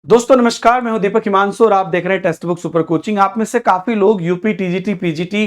दोस्तों नमस्कार, मैं हूं दीपक हिमांशु और आप देख रहे हैं टेक्स्ट बुक सुपर कोचिंग। आप में से काफी लोग यूपी टीजीटी पीजीटी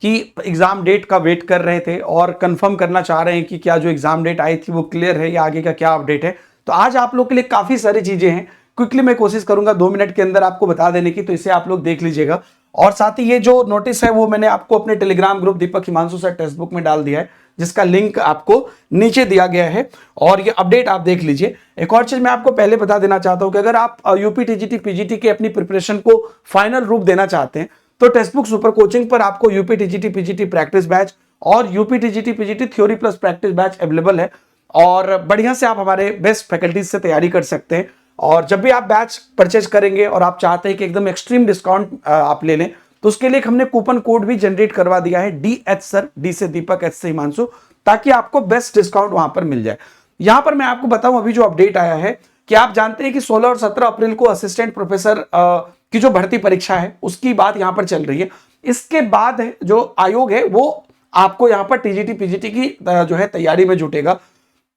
की एग्जाम डेट का वेट कर रहे थे और कंफर्म करना चाह रहे हैं कि क्या जो एग्जाम डेट आई थी वो क्लियर है या आगे का क्या अपडेट है। तो आज आप लोग के लिए काफी सारी चीजें हैं, क्विकली मैं कोशिश करूंगा 2 मिनट के अंदर आपको बता देने की, तो इसे आप लोग देख लीजिएगा। और साथ ही ये जो नोटिस है वो मैंने आपको अपने टेलीग्राम ग्रुप दीपक हिमांशु सर टेक्स्ट बुक में डाल दिया है, जिसका लिंक आपको नीचे दिया गया है और ये अपडेट आप देख लीजिए। एक और चीज मैं आपको पहले बता देना चाहता हूं कि अगर आप यूपी टीजीटी पीजीटी के अपनी प्रिपरेशन को फाइनल रूप देना चाहते हैं तो टेक्स्ट बुक सुपर कोचिंग पर आपको UP TGT PGT practice batch और UP TGT PGT theory plus practice batch available है और बढ़िया से आप हमारे बेस्ट फैकल्टीज से तैयारी कर सकते हैं। और जब भी आप बैच परचेज करेंगे और आप चाहते हैं कि एकदम एक्सट्रीम डिस्काउंट आप ले लें तो उसके लिए हमने कूपन कोड भी जनरेट करवा दिया है, DH सर, डी से दीपक, एच से हिमांशु, ताकि आपको बेस्ट डिस्काउंट वहां पर मिल जाए। यहां पर मैं आपको बताऊं अभी जो अपडेट आया है कि आप जानते हैं कि 16 और 17 अप्रैल को असिस्टेंट प्रोफेसर की जो भर्ती परीक्षा है उसकी बात यहां पर चल रही है। इसके बाद जो आयोग है वो आपको यहां पर टीजीटी पीजीटी की जो है तैयारी में जुटेगा।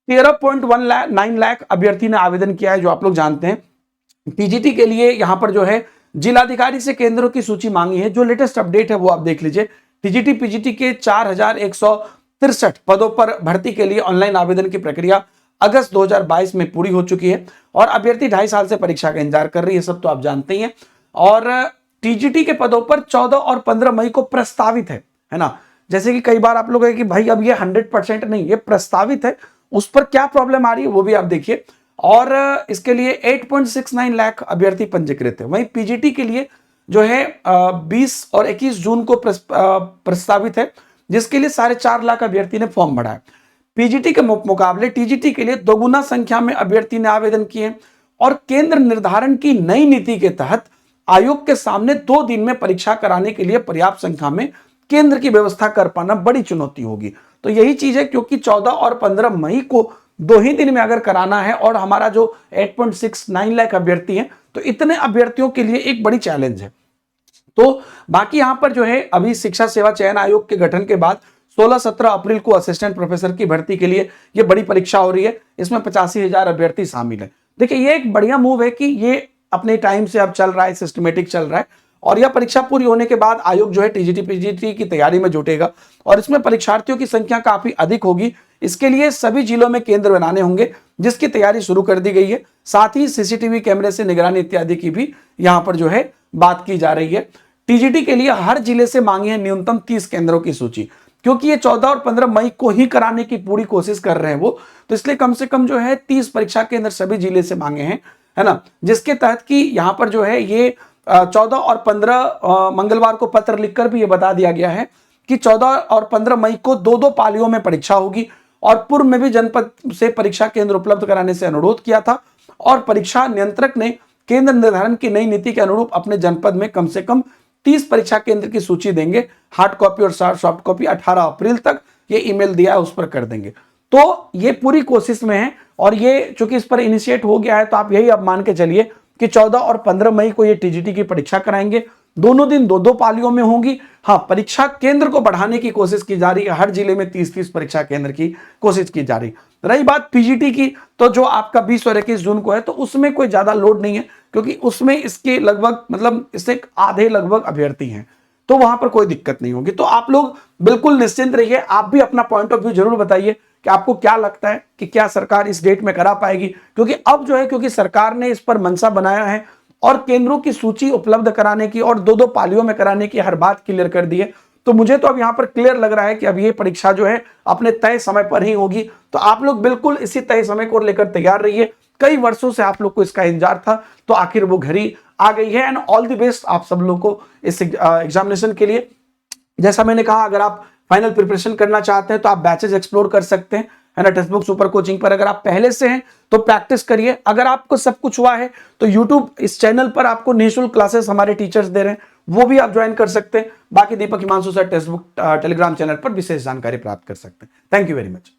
13.19 लाख अभ्यर्थी ने आवेदन किया है, जो आप लोग जानते हैं। पीजीटी के लिए यहां पर जो है जिलाधिकारी से केंद्रों की सूची मांगी है। जो लेटेस्ट अपडेट है वो आप देख लीजिए। टीजीटी पीजीटी के 4163 पदों पर भर्ती के लिए ऑनलाइन आवेदन की प्रक्रिया अगस्त 2022 में पूरी हो चुकी है और अभ्यर्थी 2.5 साल से परीक्षा का इंतजार कर रही है, सब तो आप जानते ही हैं। और टीजीटी के पदों पर 14 और 15 मई को प्रस्तावित है ना। जैसे कि कई बार आप लोग है कि भाई अब ये 100% नहीं, ये प्रस्तावित है, उस पर क्या प्रॉब्लम आ रही है वो भी आप देखिए। और इसके लिए 8.69 लाख अभ्यर्थी पंजीकृत है। वहीं पीजीटी के लिए जो है 20 और 21 जून को प्रस्तावित है, जिसके लिए 4.5 लाख अभ्यर्थी ने फॉर्म भरा है। पीजीटी के मुकाबले टीजीटी के लिए दोगुना संख्या में अभ्यर्थी ने आवेदन किए और केंद्र निर्धारण की नई नीति के तहत आयोग के सामने 2 दिन में परीक्षा कराने के लिए पर्याप्त संख्या में केंद्र की व्यवस्था कर पाना बड़ी चुनौती होगी। तो यही चीज है, क्योंकि 14 और 15 मई को 2 ही दिन में अगर कराना है और हमारा जो 8.69 लाख अभ्यर्थी हैं, तो इतने अभ्यर्थियों के लिए एक बड़ी चैलेंज है। तो बाकी यहां पर जो है अभी शिक्षा सेवा चयन आयोग के गठन के बाद 16-17 अप्रैल को असिस्टेंट प्रोफेसर की भर्ती के लिए यह बड़ी परीक्षा हो रही है। इसमें 85,000 अभ्यर्थी शामिल है। देखिए ये एक बढ़िया मूव है कि ये अपने टाइम से अब चल रहा है, सिस्टमेटिक चल रहा है और यह परीक्षा पूरी होने के बाद आयोग जो है टीजीटी पीजीटी की तैयारी में जुटेगा और इसमें परीक्षार्थियों की संख्या काफी अधिक होगी। इसके लिए सभी जिलों में केंद्र बनाने होंगे, जिसकी तैयारी शुरू कर दी गई है। साथ ही सीसीटीवी कैमरे से निगरानी इत्यादि की भी यहां पर जो है बात की जा रही है। टीजीटी के लिए हर जिले से मांगी है न्यूनतम 30 केंद्रों की सूची, क्योंकि ये 14 और 15 मई को ही कराने की पूरी कोशिश कर रहे हैं वो, तो इसलिए कम से कम जो है 30 परीक्षा केंद्र सभी जिले से मांगे हैं, है ना। जिसके तहत कि यहां पर जो है ये 14 और 15 मंगलवार को पत्र लिखकर भी ये बता दिया गया है कि 14 और 15 मई को 2-2 पालियों में परीक्षा होगी और पूर्व में भी जनपद से परीक्षा केंद्र उपलब्ध कराने से अनुरोध किया था और परीक्षा नियंत्रक ने केंद्र निर्धारण की नई नीति के अनुरूप अपने जनपद में कम से कम 30 परीक्षा केंद्र की सूची देंगे। हार्ड कॉपी और सॉफ्ट कॉपी 18 अप्रैल तक ये ईमेल दिया है उस पर कर देंगे। तो ये पूरी कोशिश में है और ये चूंकि इस पर इनिशिएट हो गया है, तो आप यही अब मान के चलिए कि 14 और 15 मई को ये टीजीटी की परीक्षा कराएंगे। दोनों दिन 2-2 पालियों में होंगी। हाँ, परीक्षा केंद्र को बढ़ाने की कोशिश की जा रही है, हर जिले में 30-30 परीक्षा केंद्र की कोशिश की जा रही है। रही बात पीजीटी की, तो जो आपका 20 और 21 जून को है, तो उसमें कोई ज्यादा लोड नहीं है, क्योंकि उसमें इसके लगभग मतलब इससे आधे लगभग अभ्यर्थी हैं, तो वहां पर कोई दिक्कत नहीं होगी। तो आप लोग बिल्कुल निश्चिंत रहिए। आप भी अपना पॉइंट ऑफ व्यू जरूर बताइए कि आपको क्या लगता है कि क्या सरकार इस डेट में करा पाएगी, क्योंकि अब जो है क्योंकि सरकार ने इस पर मंशा बनाया है और केंद्रों की सूची उपलब्ध कराने की और 2-2 पालियों में कराने की हर बात क्लियर कर दी है। तो मुझे तो अब यहां पर क्लियर लग रहा है कि अब ये परीक्षा जो है अपने तय समय पर ही होगी। तो आप लोग बिल्कुल इसी तय समय को लेकर तैयार रहिए। कई वर्षों से आप लोग को इसका इंतजार था, तो आखिर वो घड़ी आ गई है। एंड ऑल द बेस्ट आप सब लोग को इस एग्जामिनेशन के लिए। जैसा मैंने कहा, अगर आप फाइनल प्रिपरेशन करना चाहते हैं तो आप बैचेस एक्सप्लोर कर सकते हैं, है ना, टेक्स्ट बुक सुपर कोचिंग पर। अगर आप पहले से हैं तो प्रैक्टिस करिए। अगर आपको सब कुछ हुआ है तो यूट्यूब इस चैनल पर आपको निःशुल्क क्लासेस हमारे टीचर्स दे रहे हैं, वो भी आप ज्वाइन कर सकते हैं। बाकी Deepak Himanshu sir text book Telegram channel पर विशेष जानकारी प्राप्त कर सकते हैं। Thank you very much.